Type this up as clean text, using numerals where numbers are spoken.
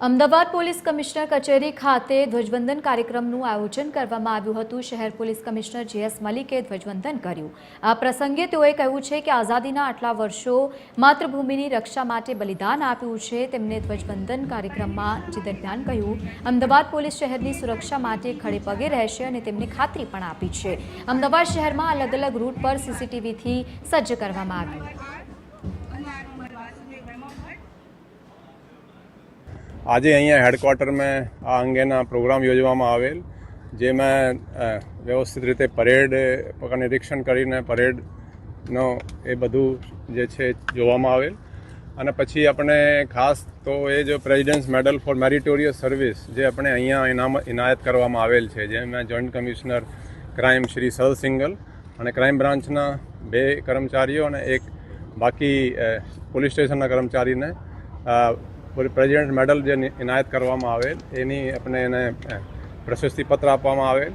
Ahmedabad police commissioner કચેરી ખાતે ધ્વજવંદન કાર્યક્રમનું આયોજન કરવામાં આવ્યું હતું। શહેર પોલીસ કમિશનર જે.એસ. મલિકે ધ્વજવંદન કર્યું। આ પ્રસંગે તેઓએ કહ્યું છે કે આઝાદીના આટલા વર્ષો માતૃભૂમિની રક્ષા માટે બલિદાન આપ્યું છે। તેમણે ધ્વજવંદન કાર્યક્રમમાં જે દરમિયાન કહ્યું, અમદાવાદ પોલીસ શહેરની સુરક્ષા માટે ખડે પગે રહેશે અને તેમને ખાતરી પણ આપી છે। અમદાવાદ શહેરમાં અલગ અલગ રૂટ પર સીસીટીવીથી સજ્જ કરવામાં આવ્યું। આજે અહીંયા હેડક્વાર્ટર में આ અંગેના પ્રોગ્રામ યોજવામાં આવેલ, જેમાં વ્યવસ્થિત રીતે પરેડ નિરીક્ષણ કરીને પરેડનો એ બધું જે છે જોવામાં આવેલ અને પછી આપણે ખાસ તો એ જો president's medal for meritorious service જે આપણે અહીંયા ઇનાયત કરવામાં આવેલ છે, જેમાં joint commissioner crime Shri Saral Singal અને ક્રાઇમ બ્રાન્ચના 2 કર્મચારીઓ અને એક બાકી પોલીસ સ્ટેશનના કર્મચારીને પ્રેસિડેન્ટ મેડલ જે ઇનાયત કરવામાં આવેલ એની આપણે એને પ્રશસ્તિ પત્ર આપવામાં આવેલ।